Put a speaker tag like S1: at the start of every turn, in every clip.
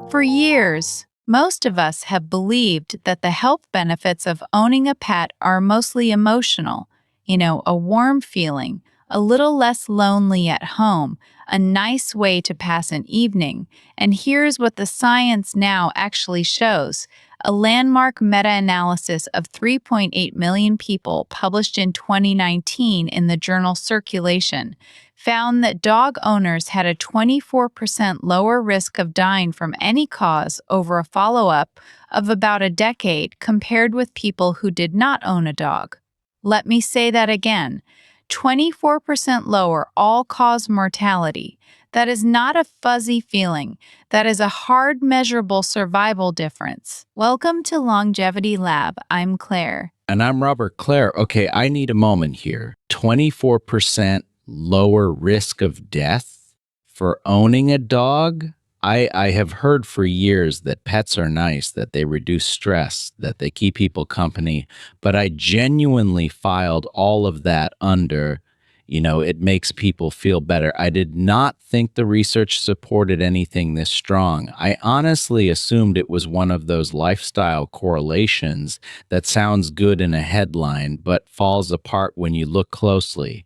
S1: For years, most of us have believed that the health benefits of owning a pet are mostly emotional, a warm feeling, a little less lonely at home, a nice way to pass an evening. And here's what the science now actually shows. A landmark meta analysis of 3.8 million people published in 2019 in the journal Circulation found that dog owners had a 24% lower risk of dying from any cause over a follow-up of about a decade compared with people who did not own a dog. Let me say that again. 24% lower all-cause mortality. That is not a fuzzy feeling. That is a hard, measurable survival difference. Welcome to Longevity Lab. I'm Claire.
S2: And I'm Robert. Claire, okay, I need a moment here. 24% lower risk of death for owning a dog? I have heard for years that pets are nice, that they reduce stress, that they keep people company, but I genuinely filed all of that under, it makes people feel better. I did not think the research supported anything this strong. I honestly assumed it was one of those lifestyle correlations that sounds good in a headline, but falls apart when you look closely.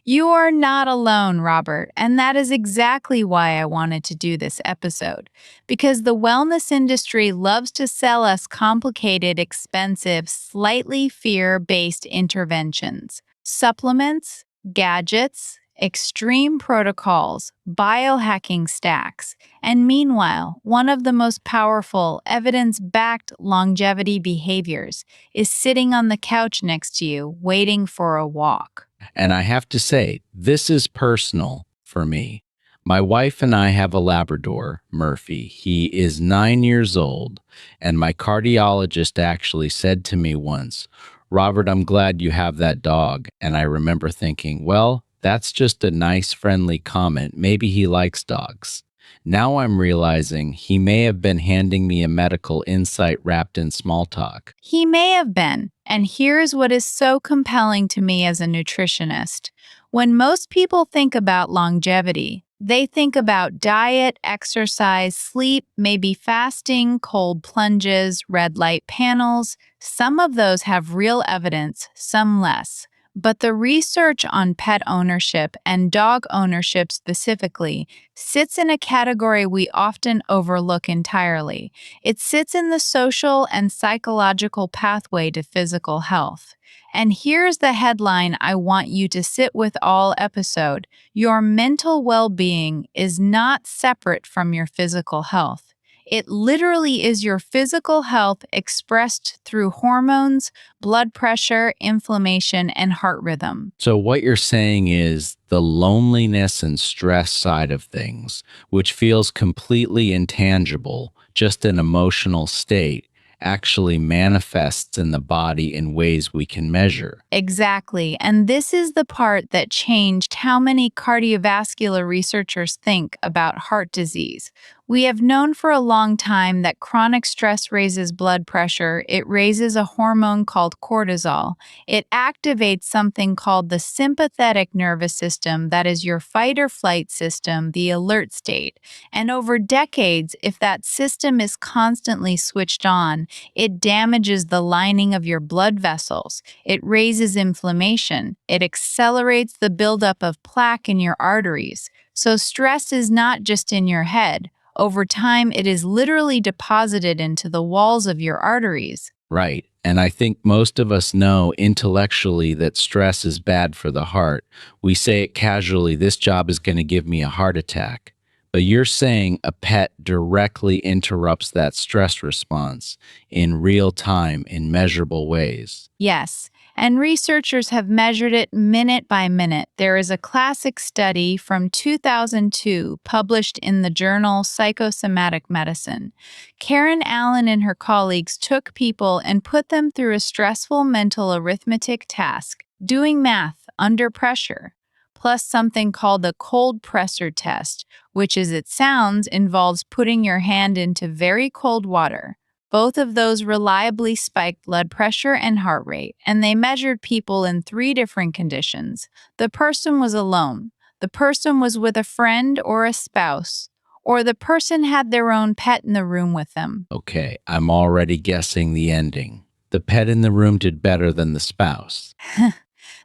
S1: You are not alone, Robert, and that is exactly why I wanted to do this episode. Because the wellness industry loves to sell us complicated, expensive, slightly fear-based interventions. Supplements, gadgets, extreme protocols, biohacking stacks, and meanwhile, one of the most powerful, evidence-backed longevity behaviors is sitting on the couch next to you, waiting for a walk.
S2: And I have to say, this is personal for me. My wife and I have a Labrador, Murphy. He is 9 years old, and my cardiologist actually said to me once, Robert, I'm glad you have that dog. And I remember thinking, well, that's just a nice, friendly comment. Maybe he likes dogs. Now I'm realizing he may have been handing me a medical insight wrapped in small talk.
S1: He may have been, and here's what is so compelling to me as a nutritionist. When most people think about longevity, they think about diet, exercise, sleep, maybe fasting, cold plunges, red light panels. Some of those have real evidence, some less. But the research on pet ownership and dog ownership specifically sits in a category we often overlook entirely. It sits in the social and psychological pathway to physical health. And here's the headline I want you to sit with all episode. Your mental well-being is not separate from your physical health. It literally is your physical health expressed through hormones, blood pressure, inflammation, and heart rhythm.
S2: So, what you're saying is the loneliness and stress side of things, which feels completely intangible, just an emotional state, actually manifests in the body in ways we can measure.
S1: Exactly. And this is the part that changed how many cardiovascular researchers think about heart disease. We have known for a long time that chronic stress raises blood pressure. It raises a hormone called cortisol. It activates something called the sympathetic nervous system, that is your fight or flight system, the alert state. And over decades, if that system is constantly switched on, it damages the lining of your blood vessels. It raises inflammation. It accelerates the buildup of plaque in your arteries. So stress is not just in your head. Over time, it is literally deposited into the walls of your arteries.
S2: Right. And I think most of us know intellectually that stress is bad for the heart. We say it casually, this job is going to give me a heart attack. But you're saying a pet directly interrupts that stress response in real time in measurable ways.
S1: Yes, and researchers have measured it minute by minute. There is a classic study from 2002 published in the journal Psychosomatic Medicine. Karen Allen and her colleagues took people and put them through a stressful mental arithmetic task, doing math under pressure, plus something called the cold pressor test, which, as it sounds, involves putting your hand into very cold water. Both of those reliably spiked blood pressure and heart rate, and they measured people in 3 different conditions. The person was alone. The person was with a friend or a spouse, or the person had their own pet in the room with them.
S2: Okay, I'm already guessing the ending. The pet in the room did better than the spouse.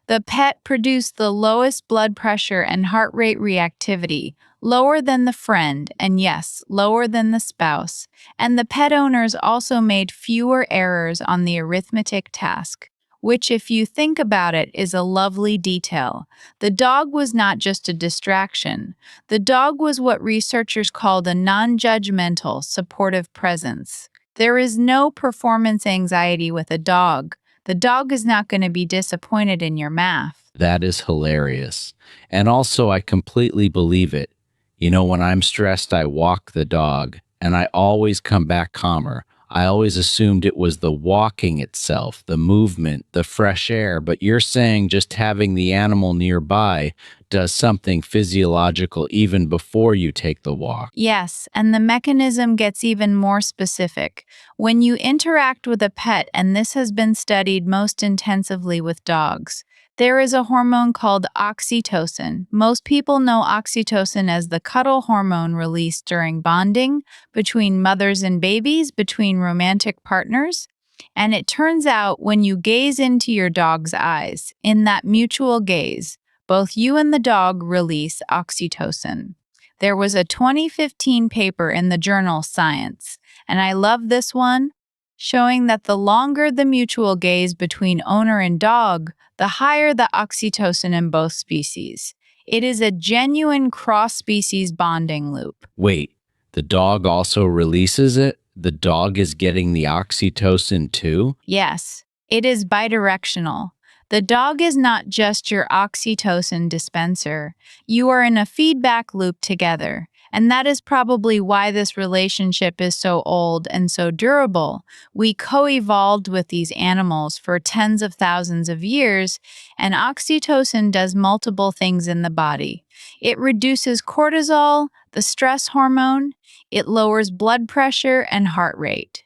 S1: The pet produced the lowest blood pressure and heart rate reactivity, lower than the friend, and yes, lower than the spouse. And the pet owners also made fewer errors on the arithmetic task, which, if you think about it, is a lovely detail. The dog was not just a distraction. The dog was what researchers called a non-judgmental, supportive presence. There is no performance anxiety with a dog. The dog is not going to be disappointed in your math.
S2: That is hilarious. And also, I completely believe it. You know, when I'm stressed, I walk the dog, and I always come back calmer. I always assumed it was the walking itself, the movement, the fresh air, but you're saying just having the animal nearby does something physiological even before you take the walk.
S1: Yes, and the mechanism gets even more specific. When you interact with a pet, and this has been studied most intensively with dogs, there is a hormone called oxytocin. Most people know oxytocin as the cuddle hormone released during bonding between mothers and babies, between romantic partners. And it turns out when you gaze into your dog's eyes, in that mutual gaze, both you and the dog release oxytocin. There was a 2015 paper in the journal Science, and I love this one, showing that the longer the mutual gaze between owner and dog, the higher the oxytocin in both species. It is a genuine cross-species bonding loop.
S2: Wait, the dog also releases it? The dog is getting the oxytocin too?
S1: Yes, it is bidirectional. The dog is not just your oxytocin dispenser. You are in a feedback loop together, and that is probably why this relationship is so old and so durable. We co-evolved with these animals for tens of thousands of years, and oxytocin does multiple things in the body. It reduces cortisol, the stress hormone. It lowers blood pressure and heart rate.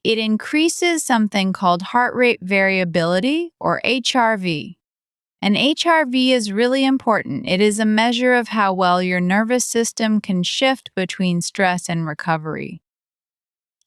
S1: It increases something called heart rate variability, or HRV. And HRV is really important. It is a measure of how well your nervous system can shift between stress and recovery.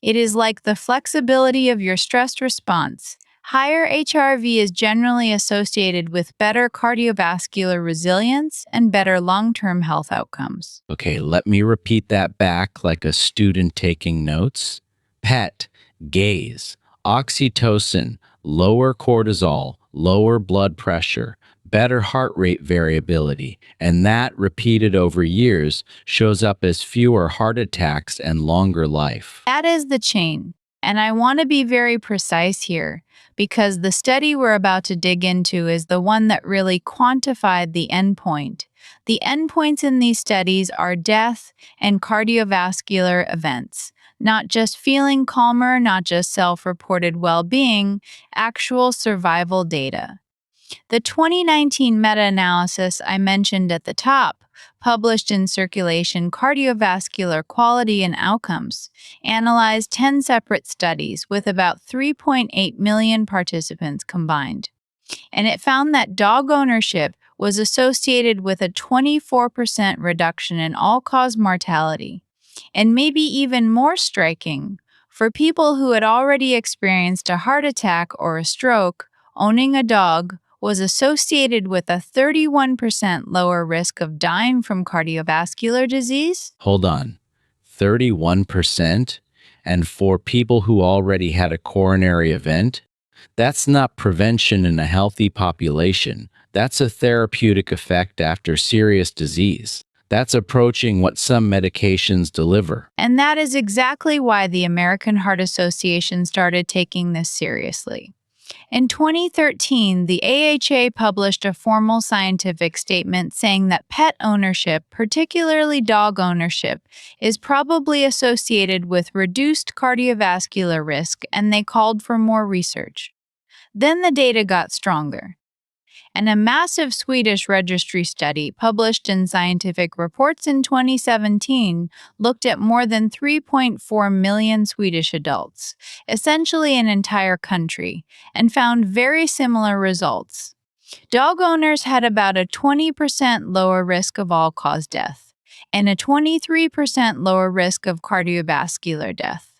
S1: It is like the flexibility of your stress response. Higher HRV is generally associated with better cardiovascular resilience and better long-term health outcomes.
S2: Okay, let me repeat that back like a student taking notes. Pet, gaze, oxytocin, lower cortisol, lower blood pressure, better heart rate variability, and that repeated over years shows up as fewer heart attacks and longer life.
S1: That is the chain. And I want to be very precise here because the study we're about to dig into is the one that really quantified the endpoint. The endpoints in these studies are death and cardiovascular events, not just feeling calmer, not just self-reported well-being, actual survival data. The 2019 meta-analysis I mentioned at the top, published in Circulation Cardiovascular Quality and Outcomes, analyzed 10 separate studies with about 3.8 million participants combined. And it found that dog ownership was associated with a 24% reduction in all-cause mortality. And maybe even more striking, for people who had already experienced a heart attack or a stroke, owning a dog was associated with a 31% lower risk of dying from cardiovascular disease.
S2: Hold on, 31%? And for people who already had a coronary event? That's not prevention in a healthy population. That's a therapeutic effect after serious disease. That's approaching what some medications deliver.
S1: And that is exactly why the American Heart Association started taking this seriously. In 2013, the AHA published a formal scientific statement saying that pet ownership, particularly dog ownership, is probably associated with reduced cardiovascular risk, and they called for more research. Then the data got stronger, and a massive Swedish registry study published in Scientific Reports in 2017 looked at more than 3.4 million Swedish adults, essentially an entire country, and found very similar results. Dog owners had about a 20% lower risk of all-cause death, and a 23% lower risk of cardiovascular death.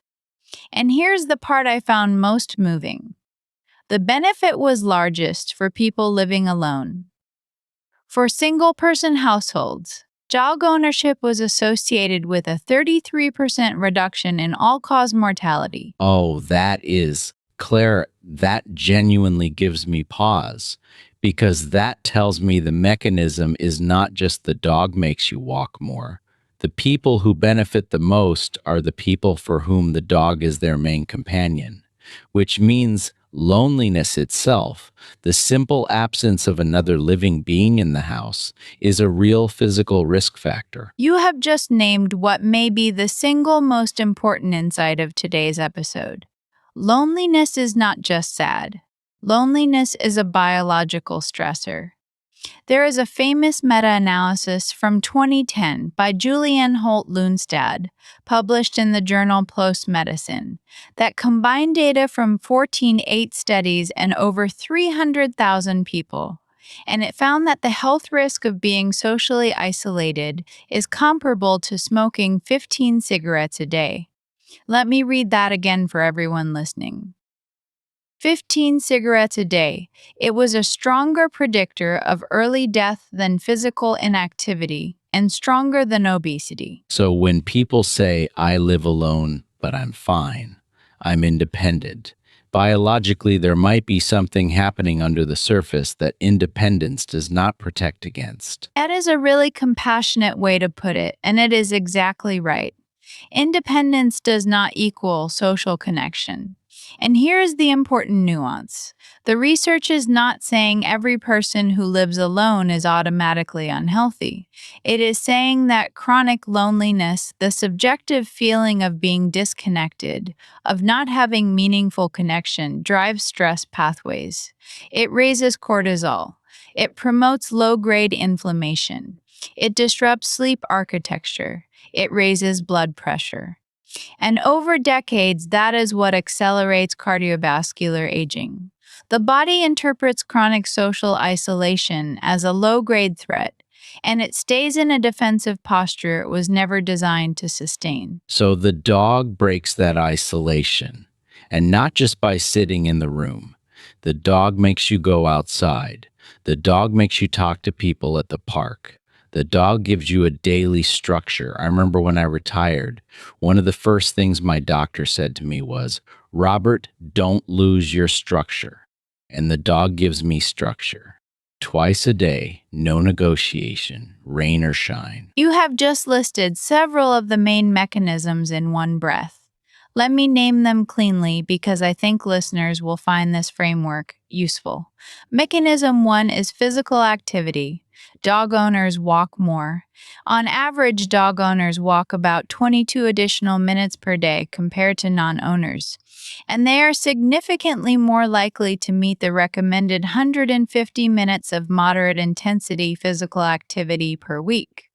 S1: And here's the part I found most moving. The benefit was largest for people living alone. For single person households, dog ownership was associated with a 33% reduction in all cause mortality.
S2: Oh, Claire, that genuinely gives me pause because that tells me the mechanism is not just the dog makes you walk more. The people who benefit the most are the people for whom the dog is their main companion, which means loneliness itself, the simple absence of another living being in the house, is a real physical risk factor.
S1: You have just named what may be the single most important insight of today's episode. Loneliness is not just sad. Loneliness is a biological stressor. There is a famous meta-analysis from 2010 by Julianne Holt-Lunstad, published in the journal PLOS Medicine, that combined data from 14 studies and over 300,000 people. And it found that the health risk of being socially isolated is comparable to smoking 15 cigarettes a day. Let me read that again for everyone listening. 15 cigarettes a day. It was a stronger predictor of early death than physical inactivity and stronger than obesity.
S2: So when people say, I live alone, but I'm fine, I'm independent, biologically there might be something happening under the surface that independence does not protect against.
S1: That is a really compassionate way to put it, and it is exactly right. Independence does not equal social connection. And here is the important nuance. The research is not saying every person who lives alone is automatically unhealthy. It is saying that chronic loneliness, the subjective feeling of being disconnected, of not having meaningful connection, drives stress pathways. It raises cortisol. It promotes low-grade inflammation. It disrupts sleep architecture. It raises blood pressure. And over decades, that is what accelerates cardiovascular aging. The body interprets chronic social isolation as a low-grade threat, and it stays in a defensive posture it was never designed to sustain.
S2: So the dog breaks that isolation, and not just by sitting in the room. The dog makes you go outside. The dog makes you talk to people at the park. The dog gives you a daily structure. I remember when I retired, one of the first things my doctor said to me was, Robert, don't lose your structure. And the dog gives me structure. Twice a day, no negotiation, rain or shine.
S1: You have just listed several of the main mechanisms in one breath. Let me name them cleanly because I think listeners will find this framework useful. Mechanism 1 is physical activity. Dog owners walk more. On average, dog owners walk about 22 additional minutes per day compared to non-owners, and they are significantly more likely to meet the recommended 150 minutes of moderate intensity physical activity per week.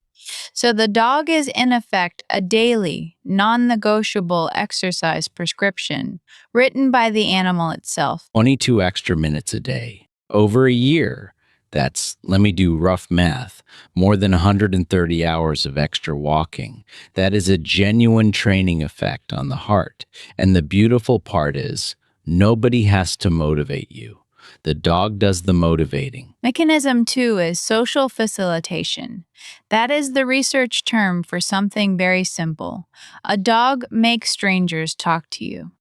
S1: So the dog is in effect a daily, non-negotiable exercise prescription written by the animal itself.
S2: 22 extra minutes a day. Over a year, that's, let me do rough math, more than 130 hours of extra walking. That is a genuine training effect on the heart. And the beautiful part is, nobody has to motivate you. The dog does the motivating.
S1: Mechanism 2 is social facilitation. That is the research term for something very simple. A dog makes strangers talk to you.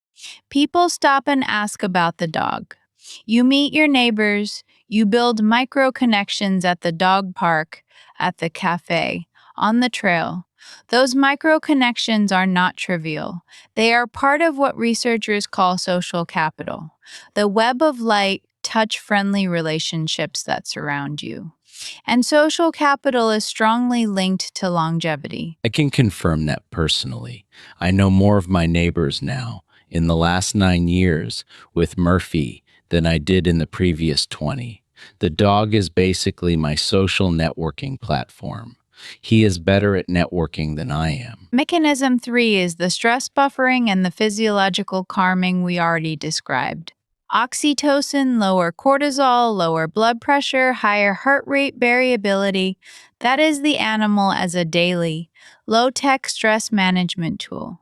S1: People stop and ask about the dog. You meet your neighbors. You build micro connections at the dog park, at the cafe, on the trail. Those micro connections are not trivial. They are part of what researchers call social capital, the web of light, touch-friendly relationships that surround you. And social capital is strongly linked to longevity.
S2: I can confirm that personally. I know more of my neighbors now, in the last 9 years, with Murphy, than I did in the previous 20. The dog is basically my social networking platform. He is better at networking than I am.
S1: Mechanism 3 is the stress buffering and the physiological calming we already described. Oxytocin, lower cortisol, lower blood pressure, higher heart rate variability. That is the animal as a daily, low tech stress management tool.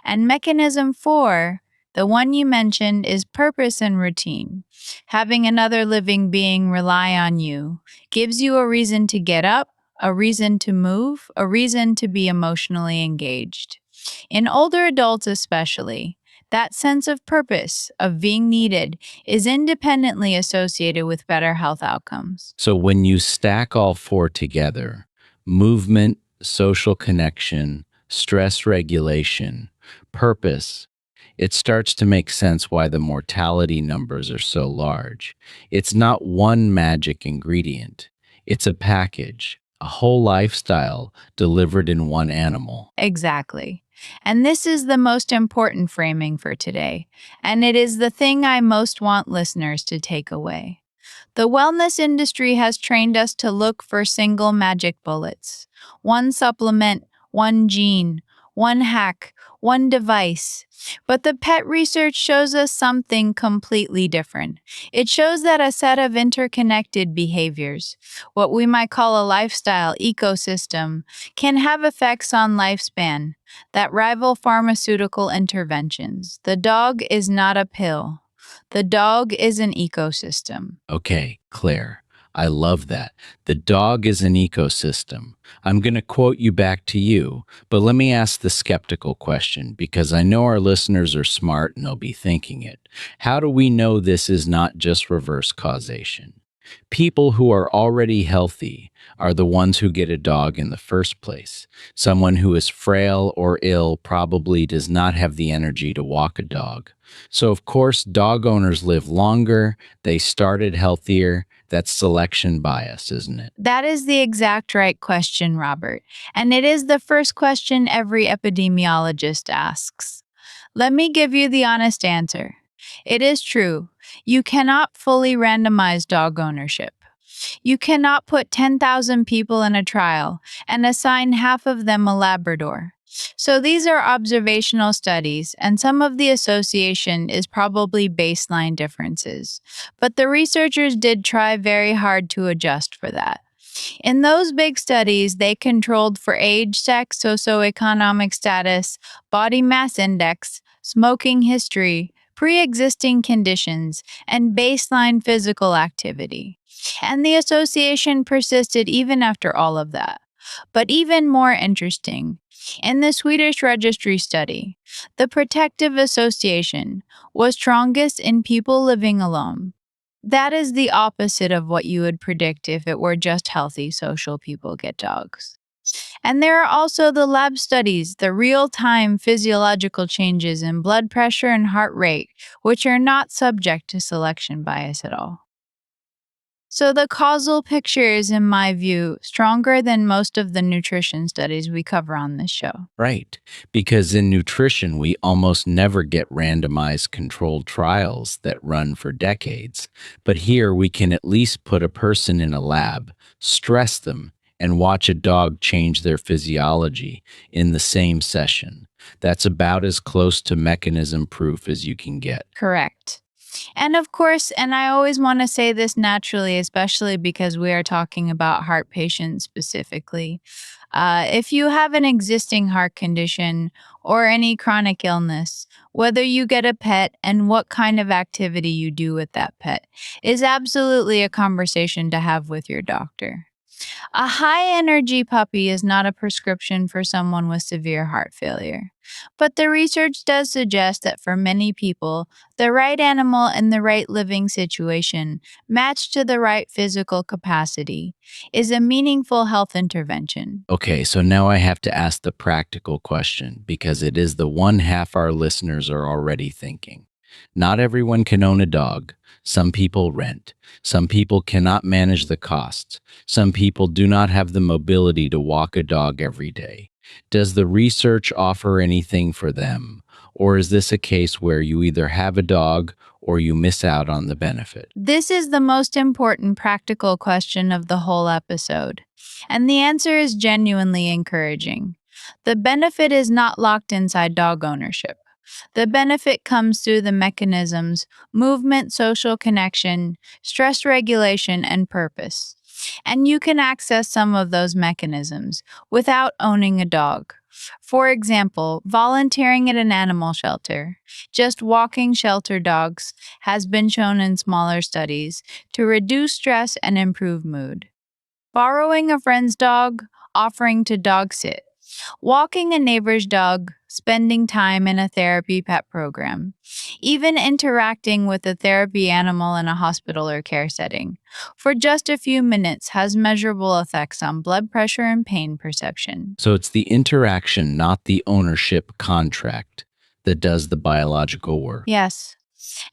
S1: And mechanism 4, the one you mentioned, is purpose and routine. Having another living being rely on you gives you a reason to get up, a reason to move, a reason to be emotionally engaged. In older adults, especially, that sense of purpose, of being needed, is independently associated with better health outcomes.
S2: So when you stack all four together, movement, social connection, stress regulation, purpose, it starts to make sense why the mortality numbers are so large. It's not one magic ingredient, it's a package, a whole lifestyle delivered in one animal.
S1: Exactly. And this is the most important framing for today, and it is the thing I most want listeners to take away. The wellness industry has trained us to look for single magic bullets: one supplement, one gene, one hack, one device. But the pet research shows us something completely different. It shows that a set of interconnected behaviors, what we might call a lifestyle ecosystem, can have effects on lifespan that rival pharmaceutical interventions. The dog is not a pill. The dog is an ecosystem.
S2: Okay, Claire, I love that. The dog is an ecosystem. I'm going to quote you back to you, but let me ask the skeptical question because I know our listeners are smart and they'll be thinking it. How do we know this is not just reverse causation? People who are already healthy are the ones who get a dog in the first place. Someone who is frail or ill probably does not have the energy to walk a dog. So, of course, dog owners live longer, they started healthier. That's selection bias, isn't it?
S1: That is the exact right question, Robert. And it is the first question every epidemiologist asks. Let me give you the honest answer. It is true. You cannot fully randomize dog ownership. You cannot put 10,000 people in a trial and assign half of them a Labrador. So these are observational studies, and some of the association is probably baseline differences. But the researchers did try very hard to adjust for that. In those big studies, they controlled for age, sex, socioeconomic status, body mass index, smoking history, pre existing conditions, and baseline physical activity. And the association persisted even after all of that. But even more interesting, in the Swedish registry study, the protective association was strongest in people living alone. That is the opposite of what you would predict if it were just healthy social people get dogs. And there are also the lab studies, the real time physiological changes in blood pressure and heart rate, which are not subject to selection bias at all. So the causal picture is, in my view, stronger than most of the nutrition studies we cover on this show.
S2: Right. Because in nutrition, we almost never get randomized controlled trials that run for decades. But here, we can at least put a person in a lab, stress them, and watch a dog change their physiology in the same session. That's about as close to mechanism proof as you can get.
S1: Correct. And of course, and I always want to say this naturally, especially because we are talking about heart patients specifically. If you have an existing heart condition or any chronic illness, whether you get a pet and what kind of activity you do with that pet is absolutely a conversation to have with your doctor. A high energy puppy is not a prescription for someone with severe heart failure. But the research does suggest that for many people, the right animal in the right living situation, matched to the right physical capacity, is a meaningful health intervention.
S2: Okay, so now I have to ask the practical question because it is the one half our listeners are already thinking. Not everyone can own a dog. Some people rent. Some people cannot manage the costs. Some people do not have the mobility to walk a dog every day. Does the research offer anything for them? Or is this a case where you either have a dog or you miss out on the benefit?
S1: This is the most important practical question of the whole episode. And the answer is genuinely encouraging. The benefit is not locked inside dog ownership. The benefit comes through the mechanisms movement, social connection, stress regulation, and purpose. And you can access some of those mechanisms without owning a dog. For example, volunteering at an animal shelter. Just walking shelter dogs has been shown in smaller studies to reduce stress and improve mood. Borrowing a friend's dog, offering to dog sit, walking a neighbor's dog, spending time in a therapy pet program, even interacting with a therapy animal in a hospital or care setting for just a few minutes has measurable effects on blood pressure and pain perception.
S2: So it's the interaction, not the ownership contract, that does the biological work.
S1: Yes.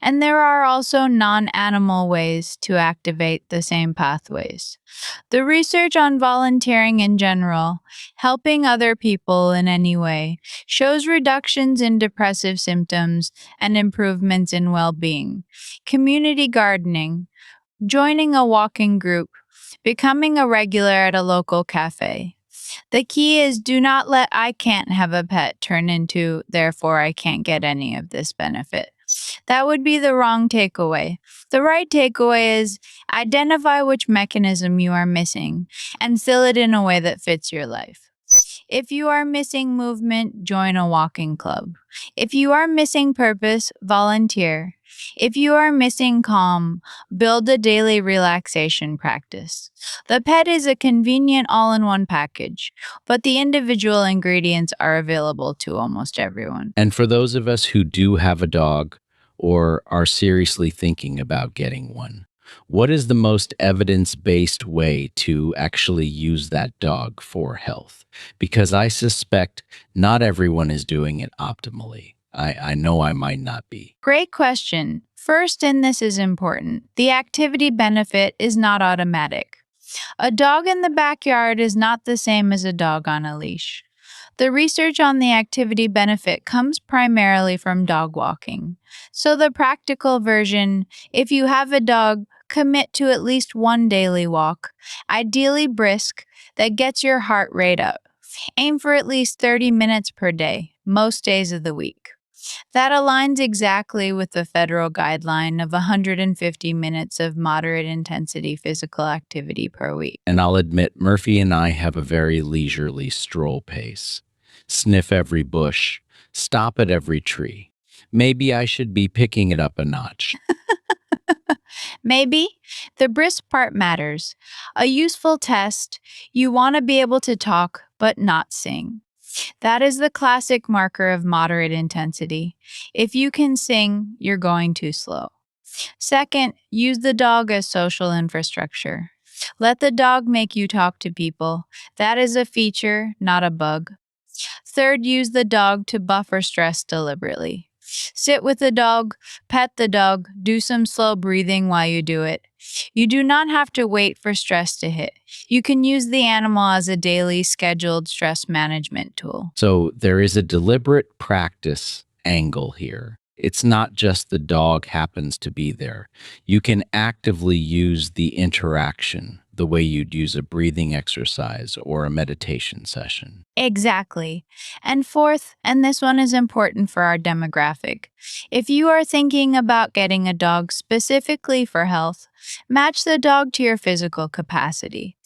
S1: And there are also non animal ways to activate the same pathways. The research on volunteering in general, helping other people in any way, shows reductions in depressive symptoms and improvements in well being. Community gardening, joining a walking group, becoming a regular at a local cafe. The key is do not let I can't have a pet turn into therefore I can't get any of this benefit. That would be the wrong takeaway. The right takeaway is identify which mechanism you are missing and fill it in a way that fits your life. If you are missing movement, join a walking club. If you are missing purpose, volunteer. If you are missing calm, build a daily relaxation practice. The pet is a convenient all in one package, but the individual ingredients are available to almost everyone.
S2: And for those of us who do have a dog or are seriously thinking about getting one, what is the most evidence-based way to actually use that dog for health? Because I suspect not everyone is doing it optimally. I know I might not be.
S1: Great question. First, and this is important, the activity benefit is not automatic. A dog in the backyard is not the same as a dog on a leash. The research on the activity benefit comes primarily from dog walking. So, the practical version, if you have a dog, commit to at least one daily walk, ideally brisk, that gets your heart rate up. Aim for at least 30 minutes per day, most days of the week. That aligns exactly with the federal guideline of 150 minutes of moderate intensity physical activity per week.
S2: And I'll admit, Murphy and I have a very leisurely stroll pace. Sniff every bush, stop at every tree. Maybe I should be picking it up a notch.
S1: Maybe the brisk part matters. A useful test, you want to be able to talk but not sing. That is the classic marker of moderate intensity. If you can sing, you're going too slow. Second, use the dog as social infrastructure. Let the dog make you talk to people. That is a feature, not a bug. Third, use the dog to buffer stress deliberately. Sit with the dog, pet the dog, do some slow breathing while you do it. You do not have to wait for stress to hit. You can use the animal as a daily scheduled stress management tool.
S2: So there is a deliberate practice angle here. It's not just the dog happens to be there. You can actively use the interaction the way you'd use a breathing exercise or a meditation session.
S1: Exactly. And fourth, and this one is important for our demographic, if you are thinking about getting a dog specifically for health, match the dog to your physical capacity.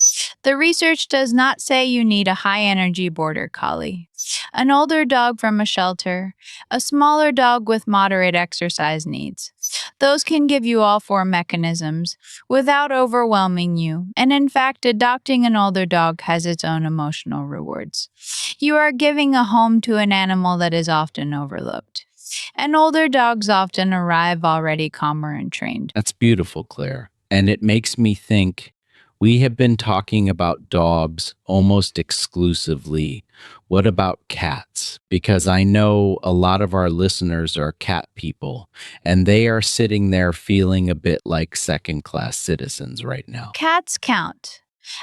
S1: The research does not say you need a high energy border collie, an older dog from a shelter, a smaller dog with moderate exercise needs. Those can give you all four mechanisms without overwhelming you, and in fact, adopting an older dog has its own emotional rewards. You are giving a home to an animal that is often overlooked. And older dogs often arrive already calmer and trained.
S2: That's beautiful, Claire. And it makes me think we have been talking about dogs almost exclusively. What about cats? Because I know a lot of our listeners are cat people, and they are sitting there feeling a bit like second-class citizens right now.
S1: Cats count.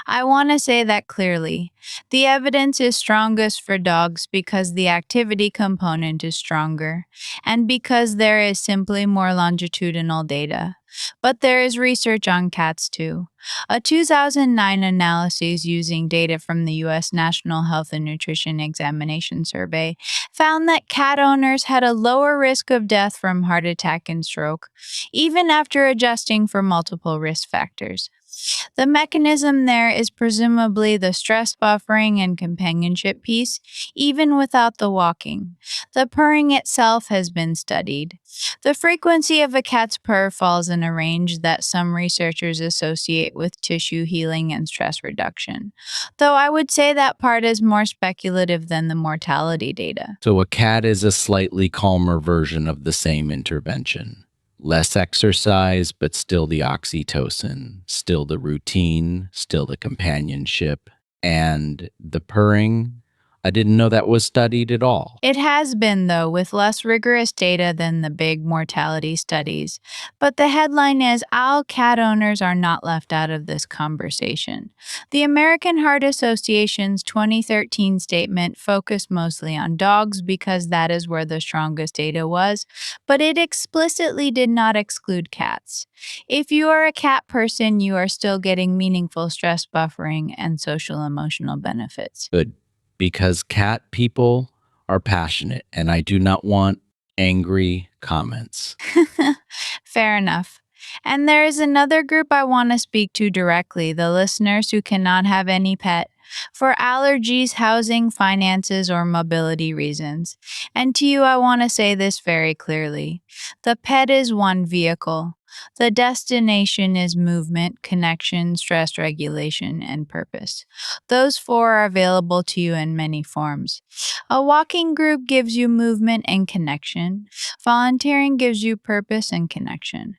S1: I want to say that clearly. The evidence is strongest for dogs because the activity component is stronger, and because there is simply more longitudinal data. But there is research on cats too. A 2009 analysis using data from the US National Health and Nutrition Examination Survey found that cat owners had a lower risk of death from heart attack and stroke, even after adjusting for multiple risk factors. The mechanism there is presumably the stress buffering and companionship piece, even without the walking. The purring itself has been studied. The frequency of a cat's purr falls in a range that some researchers associate with tissue healing and stress reduction, though I would say that part is more speculative than the mortality data.
S2: So a cat is a slightly calmer version of the same intervention. Less exercise, but still the oxytocin, still the routine, still the companionship, and the purring. I didn't know that was studied at all.
S1: It has been, though, with less rigorous data than the big mortality studies. But the headline is All cat owners are not left out of this conversation. The American Heart Association's 2013 statement focused mostly on dogs because that is where the strongest data was, but it explicitly did not exclude cats. If you are a cat person, you are still getting meaningful stress buffering and social emotional benefits.
S2: Good. Because cat people are passionate, and I do not want angry comments.
S1: Fair enough. And there is another group I want to speak to directly, the listeners who cannot have any pet for allergies, housing, finances, or mobility reasons. And to you, I want to say this very clearly. The pet is one vehicle. The destination is movement, connection, stress regulation, and purpose. Those four are available to you in many forms. A walking group gives you movement and connection. Volunteering gives you purpose and connection.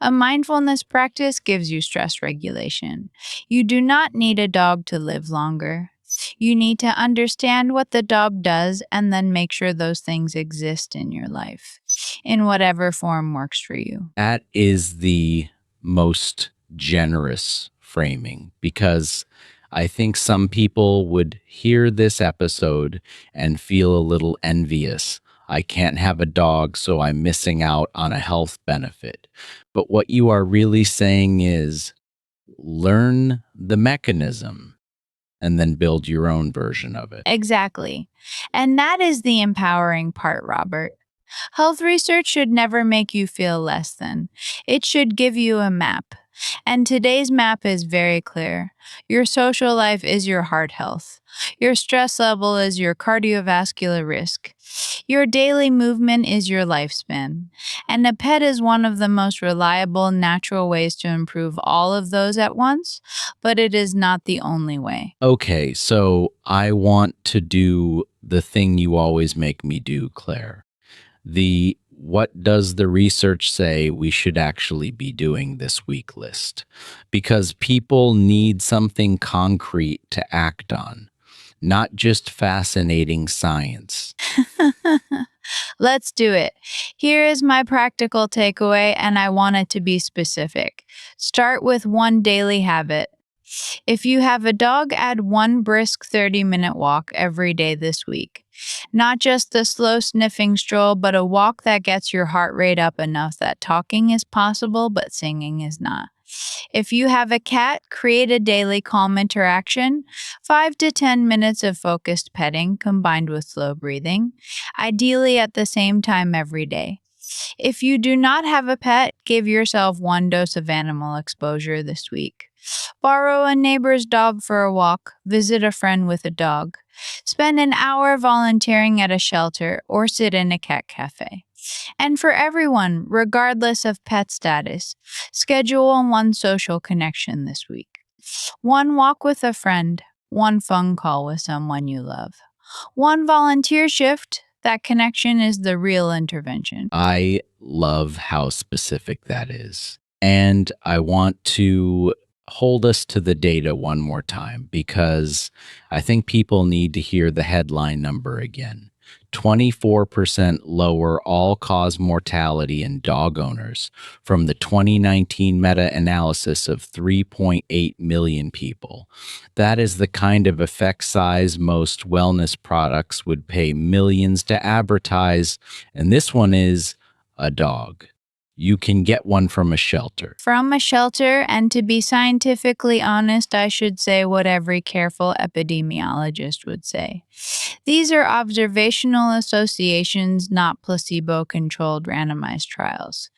S1: A mindfulness practice gives you stress regulation. You do not need a dog to live longer. You need to understand what the dog does and then make sure those things exist in your life, in whatever form works for you.
S2: That is the most generous framing because I think some people would hear this episode and feel a little envious. I can't have a dog, so I'm missing out on a health benefit. But what you are really saying is learn the mechanism and then build your own version of it.
S1: Exactly. And that is the empowering part, Robert. Health research should never make you feel less than. It should give you a map. And today's map is very clear. Your social life is your heart health. Your stress level is your cardiovascular risk. Your daily movement is your lifespan. And a pet is one of the most reliable, natural ways to improve all of those at once, but it is not the only way.
S2: Okay, so I want to do the thing you always make me do, Claire. The what does the research say we should actually be doing this week list? Because people need something concrete to act on, not just fascinating science.
S1: Let's do it. Here is my practical takeaway, and I want it to be specific. Start with one daily habit. If you have a dog, add one brisk 30-minute walk every day this week. Not just the slow sniffing stroll, but a walk that gets your heart rate up enough that talking is possible, but singing is not. If you have a cat, create a daily calm interaction, 5 to 10 minutes of focused petting combined with slow breathing, ideally at the same time every day. If you do not have a pet, give yourself one dose of animal exposure this week. Borrow a neighbor's dog for a walk, visit a friend with a dog. Spend an hour volunteering at a shelter or sit in a cat cafe. And for everyone, regardless of pet status, schedule one social connection this week. One walk with a friend, one phone call with someone you love. One volunteer shift, that connection is the real intervention.
S2: I love how specific that is. And I want to hold us to the data one more time because I think people need to hear the headline number again. 24% lower all-cause mortality in dog owners from the 2019 meta-analysis of 3.8 million people. That is the kind of effect size most wellness products would pay millions to advertise, and this one is a dog. You can get one from a shelter.
S1: From a shelter, and to be scientifically honest, I should say what every careful epidemiologist would say. These are observational associations, not placebo controlled randomized trials.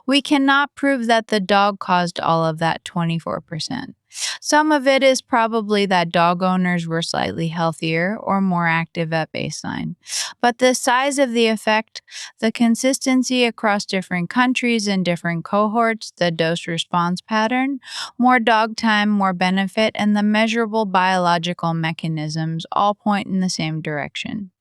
S1: We cannot prove that the dog caused all of that 24%. Some of it is probably that dog owners were slightly healthier or more active at baseline. But the size of the effect, the consistency across different countries and different cohorts, the dose response pattern, more dog time, more benefit, and the measurable biological mechanisms all point in the same direction.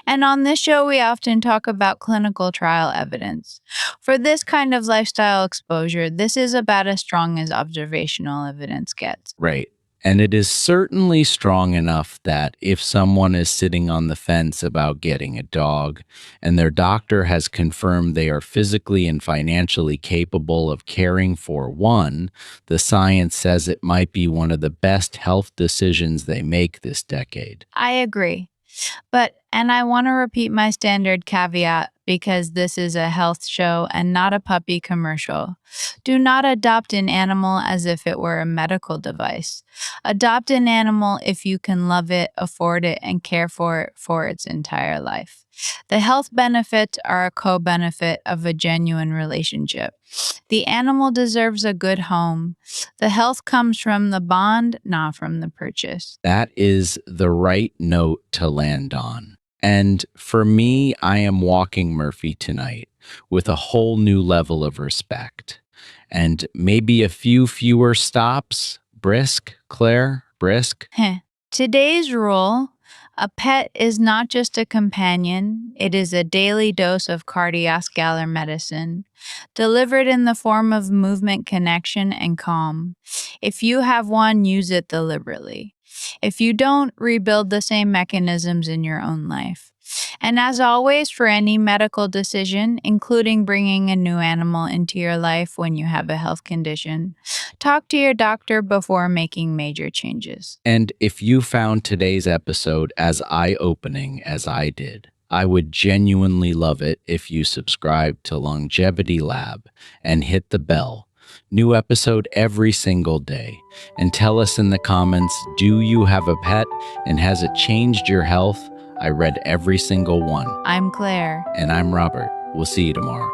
S1: And on this show, we often talk about clinical trial evidence. For this kind of lifestyle exposure, this is about as strong as observational evidence gets.
S2: Right. And it is certainly strong enough that if someone is sitting on the fence about getting a dog and their doctor has confirmed they are physically and financially capable of caring for one, the science says it might be one of the best health decisions they make this decade.
S1: I agree. And I want to repeat my standard caveat because this is a health show and not a puppy commercial. Do not adopt an animal as if it were a medical device. Adopt an animal if you can love it, afford it, and care for it for its entire life. The health benefits are a co-benefit of a genuine relationship. The animal deserves a good home. The health comes from the bond, not from the purchase.
S2: That is the right note to land on. And for me, I am walking Murphy tonight with a whole new level of respect. And maybe a few fewer stops. Brisk, Claire, brisk.
S1: Today's rule: a pet is not just a companion, it is a daily dose of cardiovascular medicine, delivered in the form of movement, connection, and calm. If you have one, use it deliberately. If you don't, rebuild the same mechanisms in your own life. And as always, for any medical decision, including bringing a new animal into your life when you have a health condition, talk to your doctor before making major changes.
S2: And if you found today's episode as eye-opening as I did, I would genuinely love it if you subscribe to Longevity Lab and hit the bell. New episode every single day. And tell us in the comments, do you have a pet and has it changed your health? I read every single one.
S1: I'm Claire.
S2: And I'm Robert. We'll see you tomorrow.